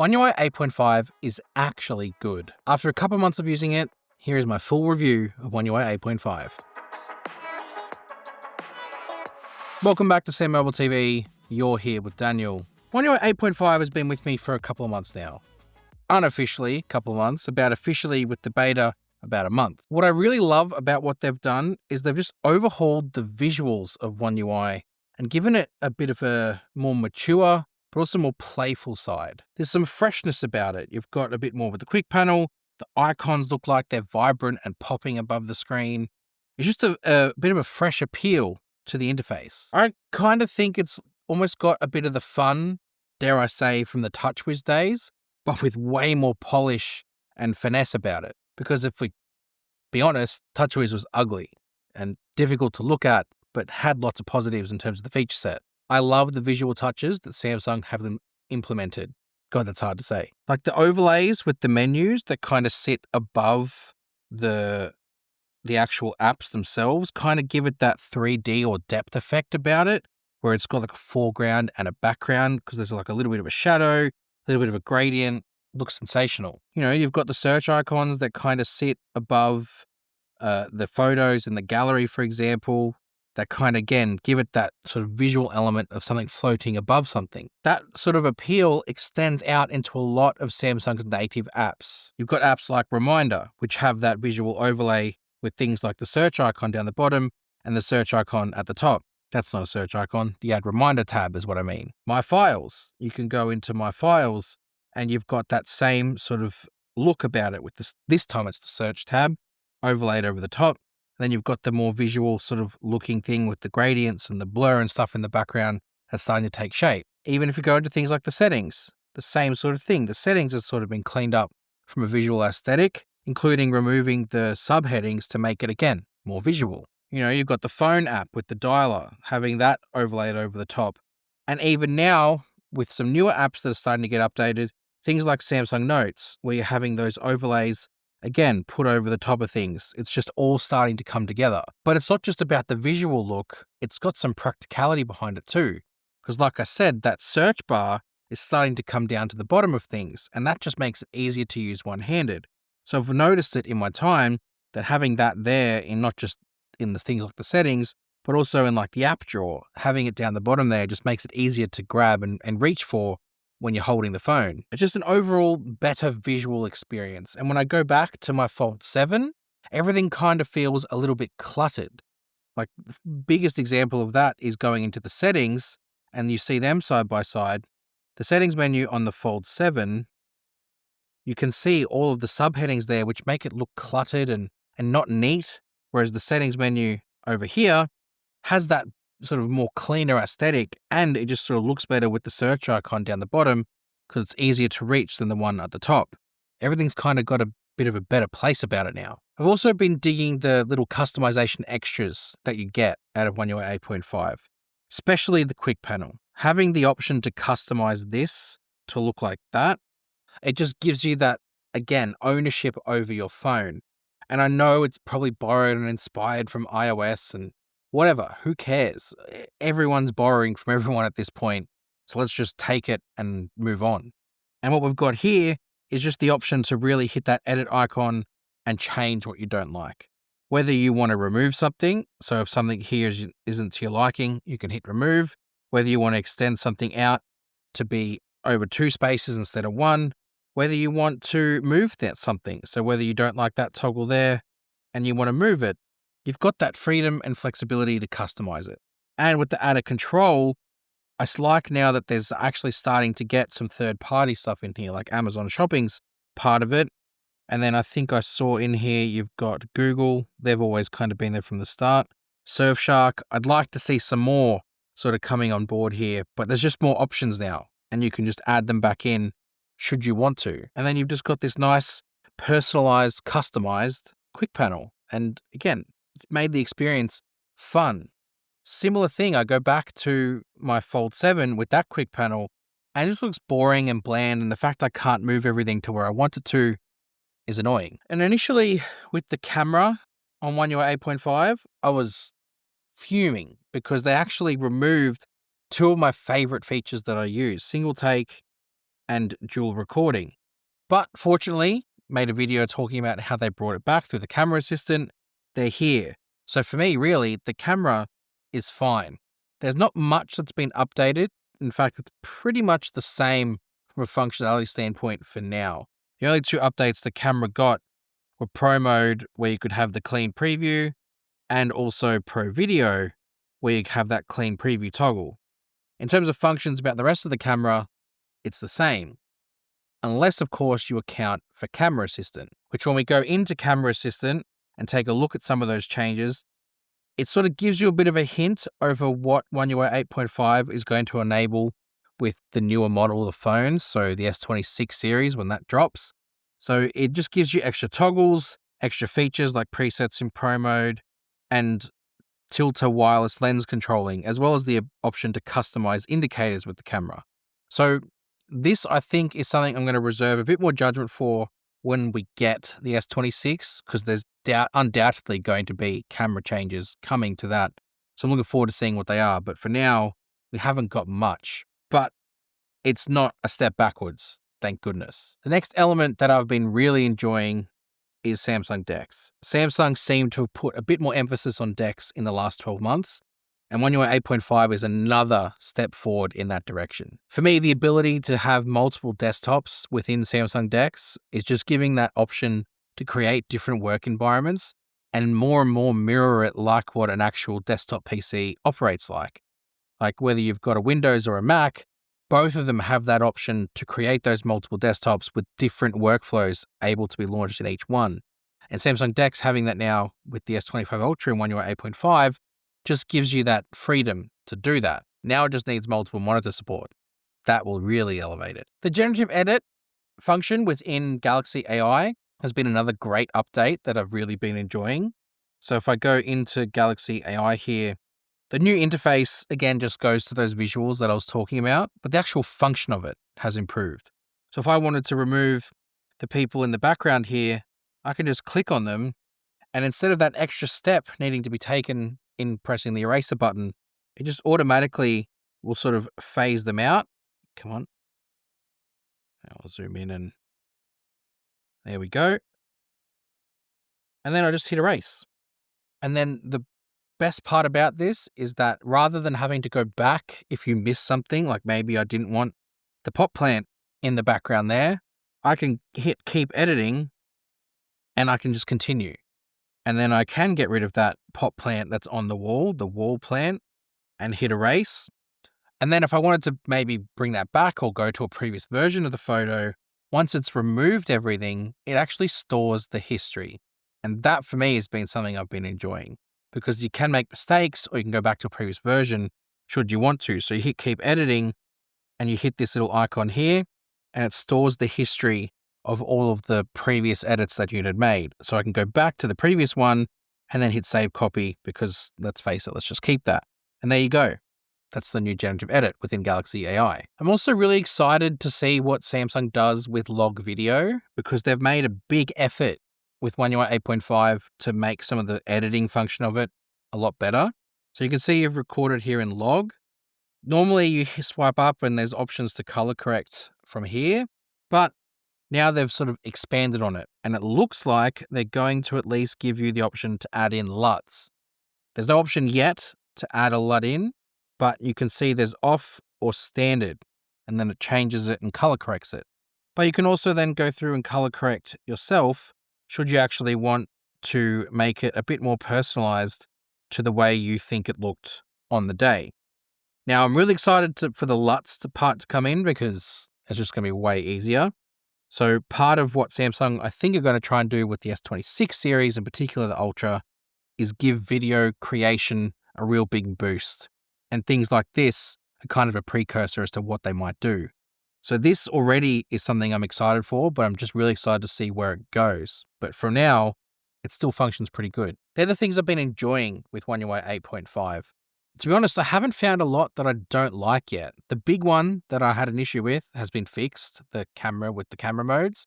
One UI 8.5 is actually good. After a couple months of using it, here is my full review of One UI 8.5. Welcome back to SamMobile TV. You're here with Daniel. One UI 8.5 has been with me for a couple of months now. Unofficially, a couple of months, about officially with the beta, about a month. What I really love about what they've done is they've just overhauled the visuals of One UI and given it a bit of a more mature, but also more playful side. There's some freshness about it. You've got a bit more with the quick panel. The icons look like they're vibrant and popping above the screen. It's just a bit of a fresh appeal to the interface. I kind of think it's almost got a bit of the fun, dare I say, from the TouchWiz days, but with way more polish and finesse about it. Because if we be honest, TouchWiz was ugly and difficult to look at, but had lots of positives in terms of the feature set. I love the visual touches that Samsung have them implemented. God, that's hard to say. Like the overlays with the menus that kind of sit above the actual apps themselves kind of give it that 3D or depth effect about it, where it's got like a foreground and a background because there's like a little bit of a shadow, a little bit of a gradient. Looks sensational. You know, you've got the search icons that kind of sit above the photos in the gallery, for example, that kind of, again, give it that sort of visual element of something floating above something. That sort of appeal extends out into a lot of Samsung's native apps. You've got apps like Reminder, which have that visual overlay with things like the search icon down the bottom and the search icon at the top. That's not a search icon. The Add Reminder tab is what I mean. My Files. You can go into My Files and you've got that same sort of look about it with this time it's the search tab overlaid over the top. And then you've got the more visual sort of looking thing with the gradients and the blur and stuff in the background that's starting to take shape. Even if you go into things like the settings, the same sort of thing. The settings has sort of been cleaned up from a visual aesthetic, including removing the subheadings to make it, again, more visual. You know, you've got the phone app with the dialer, having that overlaid over the top. And even now, with some newer apps that are starting to get updated, things like Samsung Notes, where you're having those overlays, again, put over the top of things. It's just all starting to come together. But it's not just about the visual look, it's got some practicality behind it too. Because like I said, that search bar is starting to come down to the bottom of things, and that just makes it easier to use one-handed. So I've noticed it in my time that having that there in not just in the things like the settings, but also in like the app drawer, having it down the bottom there just makes it easier to grab and reach for when you're holding the phone. It's just an overall better visual experience. And when I go back to my Fold 7, everything kind of feels a little bit cluttered. Like the biggest example of that is going into the settings and you see them side by side. The settings menu on the Fold 7, you can see all of the subheadings there, which make it look cluttered and not neat. Whereas the settings menu over here has that sort of more cleaner aesthetic, and it just sort of looks better with the search icon down the bottom because it's easier to reach than the one at the top. Everything's kind of got a bit of a better place about it now. I've also been digging the little customization extras that you get out of One UI 8.5, especially the quick panel. Having the option to customize this to look like that, it just gives you that, again, ownership over your phone. And I know it's probably borrowed and inspired from iOS and whatever, who cares? Everyone's borrowing from everyone at this point. So let's just take it and move on. And what we've got here is just the option to really hit that edit icon and change what you don't like. Whether you want to remove something, so if something here isn't to your liking, you can hit remove. Whether you want to extend something out to be over 2 spaces instead of 1. Whether you want to move that something, so whether you don't like that toggle there and you want to move it, you've got that freedom and flexibility to customize it. And with the added control, I like now that there's actually starting to get some third-party stuff in here, like Amazon Shopping's part of it. And then I think I saw in here you've got Google. They've always kind of been there from the start. Surfshark. I'd like to see some more sort of coming on board here, but there's just more options now, and you can just add them back in should you want to. And then you've just got this nice, personalized, customized quick panel. And again, it's made the experience fun. Similar thing, I go back to my Fold 7 with that quick panel, and it just looks boring and bland, and the fact I can't move everything to where I want it to is annoying. And initially, with the camera on One UI 8.5, I was fuming because they actually removed 2 of my favorite features that I use, single take and dual recording. But fortunately, made a video talking about how they brought it back through the camera assistant. They're here. So for me, really, the camera is fine. There's not much that's been updated. In fact, it's pretty much the same from a functionality standpoint for now. The only two updates the camera got were Pro Mode, where you could have the clean preview, and also Pro Video, where you have that clean preview toggle. In terms of functions about the rest of the camera, it's the same. Unless, of course, you account for Camera Assistant, which when we go into Camera Assistant and take a look at some of those changes, it sort of gives you a bit of a hint over what One UI 8.5 is going to enable with the newer model of phones, so the S26 series when that drops. So it just gives you extra toggles, extra features like presets in Pro Mode, and tilt wireless lens controlling, as well as the option to customize indicators with the camera. So this, I think, is something I'm going to reserve a bit more judgment for when we get the S26, because there's undoubtedly going to be camera changes coming to that. So I'm looking forward to seeing what they are. But for now, we haven't got much. But it's not a step backwards, thank goodness. The next element that I've been really enjoying is Samsung DeX. Samsung seemed to have put a bit more emphasis on DeX in the last 12 months, and One UI 8.5 is another step forward in that direction. For me, the ability to have multiple desktops within Samsung DeX is just giving that option to create different work environments and more mirror it like what an actual desktop PC operates like. Like whether you've got a Windows or a Mac, both of them have that option to create those multiple desktops with different workflows able to be launched in each one. And Samsung DeX having that now with the S25 Ultra and One UI 8.5 just gives you that freedom to do that. Now it just needs multiple monitor support. That will really elevate it. The generative edit function within Galaxy AI has been another great update that I've really been enjoying. So if I go into Galaxy AI here, the new interface, again, just goes to those visuals that I was talking about, but the actual function of it has improved. So if I wanted to remove the people in the background here, I can just click on them, and instead of that extra step needing to be taken in pressing the eraser button, it just automatically will sort of phase them out. Come on. I'll zoom in and there we go. And then I just hit erase. And then the best part about this is that rather than having to go back if you miss something, like maybe I didn't want the pot plant in the background there, I can hit keep editing and I can just continue. And then I can get rid of that pot plant that's on the wall plant, and hit erase. And then if I wanted to maybe bring that back or go to a previous version of the photo, once it's removed everything, it actually stores the history. And that for me has been something I've been enjoying, because you can make mistakes or you can go back to a previous version should you want to. So you hit keep editing and you hit this little icon here and it stores the history of all of the previous edits that you had made. So I can go back to the previous one and then hit save copy, because let's face it, let's just keep that. And there you go. That's the new generative edit within Galaxy AI. I'm also really excited to see what Samsung does with log video, because they've made a big effort with One UI 8.5 to make some of the editing function of it a lot better. So you can see you've recorded here in log. Normally you swipe up and there's options to color correct from here, but now they've sort of expanded on it, and it looks like they're going to at least give you the option to add in LUTs. There's no option yet to add a LUT in, but you can see there's off or standard, and then it changes it and color corrects it. But you can also then go through and color correct yourself should you actually want to make it a bit more personalized to the way you think it looked on the day. Now, I'm really excited for the LUTs part to come in, because it's just going to be way easier. So part of what Samsung, I think, are going to try and do with the S26 series, in particular the Ultra, is give video creation a real big boost. And things like this are kind of a precursor as to what they might do. So this already is something I'm excited for, but I'm just really excited to see where it goes. But for now, it still functions pretty good. They're the things I've been enjoying with One UI 8.5. To be honest, I haven't found a lot that I don't like yet. The big one that I had an issue with has been fixed, the camera with the camera modes.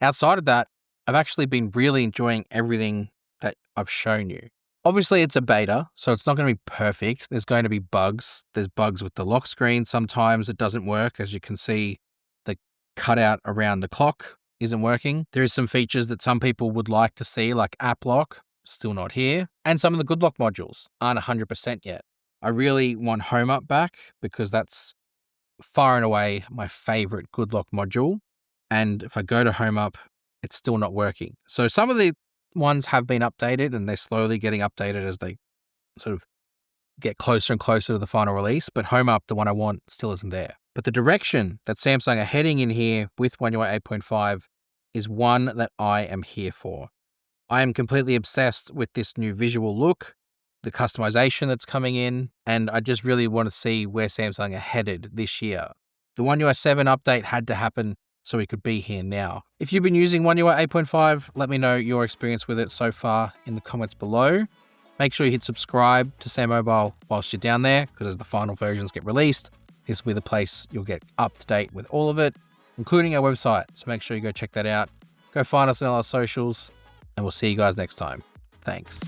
Outside of that, I've actually been really enjoying everything that I've shown you. Obviously, it's a beta, so it's not going to be perfect. There's going to be bugs. There's bugs with the lock screen. Sometimes it doesn't work. As you can see, the cutout around the clock isn't working. There is some features that some people would like to see, like app lock, still not here. And some of the good lock modules aren't 100% yet. I really want Home Up back because that's far and away my favorite good lock module. And if I go to Home Up, it's still not working. So some of the ones have been updated and they're slowly getting updated as they sort of get closer and closer to the final release. But Home Up, the one I want, still isn't there. But the direction that Samsung are heading in here with One UI 8.5 is one that I am here for. I am completely obsessed with this new visual look, the customization that's coming in, and I just really want to see where Samsung are headed this year. The One UI 7 update had to happen so we could be here now. If you've been using One UI 8.5, let me know your experience with it so far in the comments below. Make sure you hit subscribe to SamMobile whilst you're down there, because as the final versions get released, this will be the place you'll get up to date with all of it, including our website. So make sure you go check that out. Go find us on all our socials, and we'll see you guys next time. Thanks.